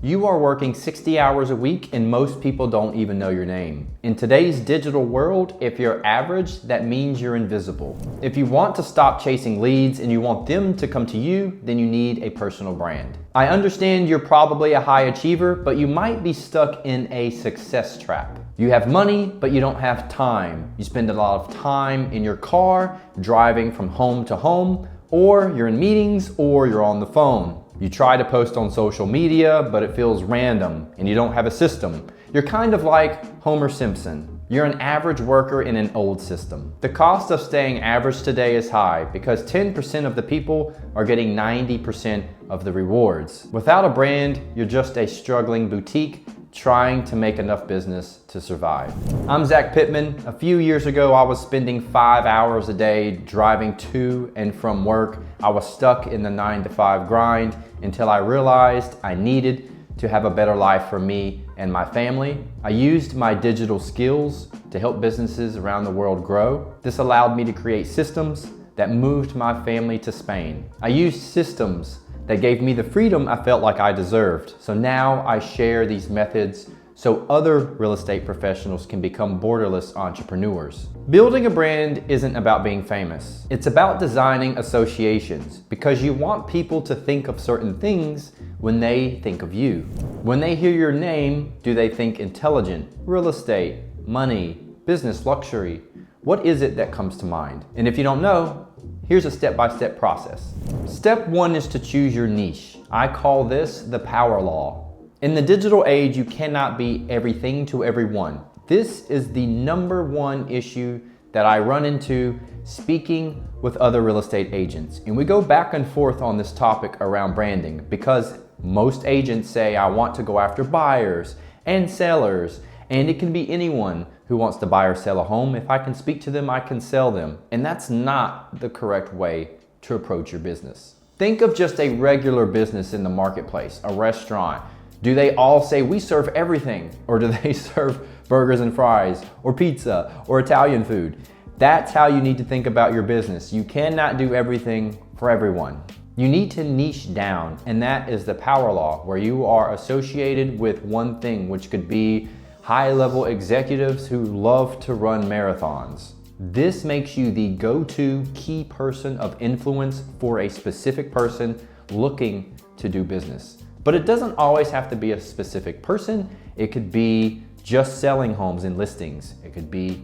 You are working 60 hours a week and most people don't even know your name. In today's digital world, if you're average, that means you're invisible. If you want to stop chasing leads and you want them to come to you, then you need a personal brand. I understand you're probably a high achiever, but you might be stuck in a success trap. You have money, but you don't have time. You spend a lot of time in your car, driving from home to home, or you're in meetings, or you're on the phone. You try to post on social media, but it feels random and you don't have a system. You're kind of like Homer Simpson. You're an average worker in an old system. The cost of staying average today is high because 10% of the people are getting 90% of the rewards. Without a brand, you're just a struggling boutique trying to make enough business to survive. I'm Zach Pittman. A few years ago, I was spending 5 hours a day driving to and from work. I was stuck in the 9-to-5 grind until I realized I needed to have a better life for me and my family. I used my digital skills to help businesses around the world grow. This allowed me to create systems that moved my family to Spain. I used systems that gave me the freedom I felt like I deserved. So now I share these methods so other real estate professionals can become borderless entrepreneurs. Building a brand isn't about being famous. It's about designing associations because you want people to think of certain things when they think of you. When they hear your name, do they think intelligent, real estate, money, business, luxury? What is it that comes to mind? And if you don't know, here's a step-by-step process. Step 1 is to choose your niche. I call this the power law. In the digital age, you cannot be everything to everyone. This is the #1 issue that I run into speaking with other real estate agents. And we go back and forth on this topic around branding because most agents say, I want to go after buyers and sellers, and it can be anyone who wants to buy or sell a home. If I can speak to them, I can sell them. And that's not the correct way to approach your business. Think of just a regular business in the marketplace, a restaurant. Do they all say, we serve everything? Or do they serve burgers and fries or pizza or Italian food? That's how you need to think about your business. You cannot do everything for everyone. You need to niche down, and that is the power law, where you are associated with one thing, which could be high-level executives who love to run marathons. This makes you the go-to key person of influence for a specific person looking to do business. But it doesn't always have to be a specific person. It could be just selling homes and listings. It could be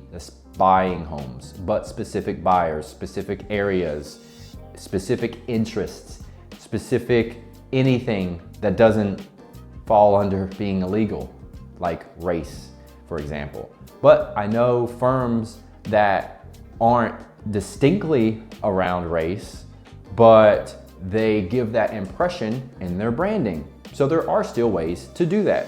buying homes, but specific buyers, specific areas, specific interests, specific anything that doesn't fall under being illegal, like race, for example. But I know firms that aren't distinctly around race, but they give that impression in their branding. So there are still ways to do that.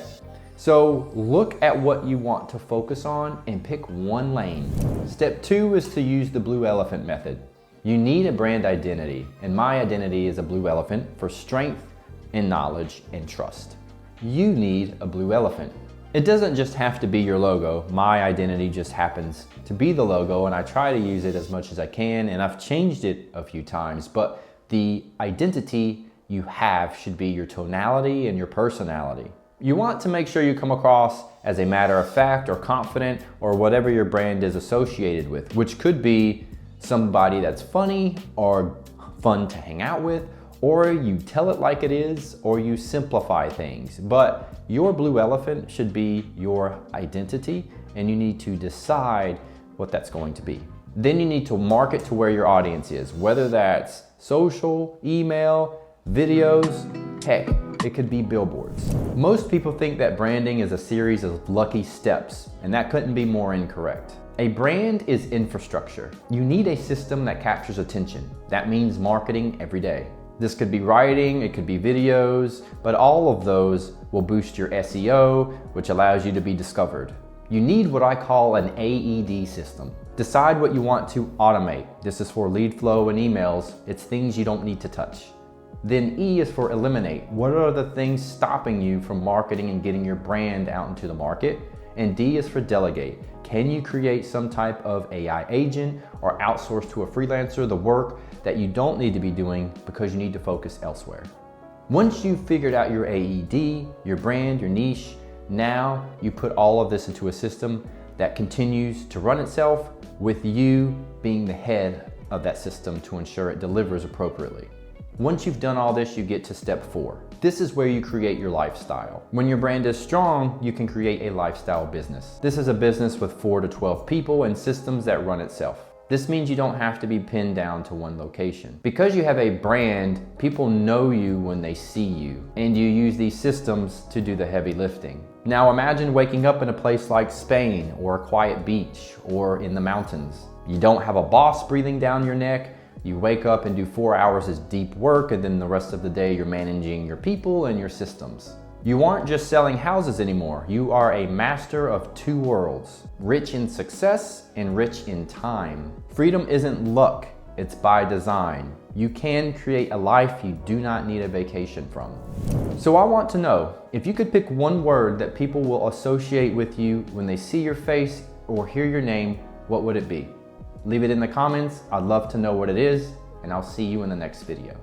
So look at what you want to focus on and pick one lane. Step 2 is to use the blue elephant method. You need a brand identity, and my identity is a blue elephant for strength and knowledge and trust. You need a blue elephant. It doesn't just have to be your logo. My identity just happens to be the logo, and I try to use it as much as I can, and I've changed it a few times, but the identity you have should be your tonality and your personality. You want to make sure you come across as a matter of fact or confident or whatever your brand is associated with, which could be somebody that's funny or fun to hang out with, or you tell it like it is, or you simplify things. But your blue elephant should be your identity, and you need to decide what that's going to be. Then you need to market to where your audience is, whether that's social, email, videos, heck, it could be billboards. Most people think that branding is a series of lucky steps, and that couldn't be more incorrect. A brand is infrastructure. You need a system that captures attention. That means marketing every day. This could be writing, it could be videos, but all of those will boost your SEO, which allows you to be discovered. You need what I call an AED system. Decide what you want to automate. This is for lead flow and emails. It's things you don't need to touch. Then E is for eliminate. What are the things stopping you from marketing and getting your brand out into the market? And D is for delegate. Can you create some type of AI agent or outsource to a freelancer the work that you don't need to be doing because you need to focus elsewhere? Once you've figured out your AED, your brand, your niche, now you put all of this into a system that continues to run itself with you being the head of that system to ensure it delivers appropriately. Once you've done all this, you get to step 4. This is where you create your lifestyle. When your brand is strong, you can create a lifestyle business. This is a business with 4 to 12 people and systems that run itself. This means you don't have to be pinned down to one location. Because you have a brand, people know you when they see you, and you use these systems to do the heavy lifting. Now imagine waking up in a place like Spain or a quiet beach or in the mountains. You don't have a boss breathing down your neck. You wake up and do 4 hours of deep work, and then the rest of the day you're managing your people and your systems. You aren't just selling houses anymore. You are a master of 2 worlds, rich in success and rich in time. Freedom isn't luck, it's by design. You can create a life you do not need a vacation from. So I want to know, if you could pick one word that people will associate with you when they see your face or hear your name, what would it be? Leave it in the comments. I'd love to know what it is, and I'll see you in the next video.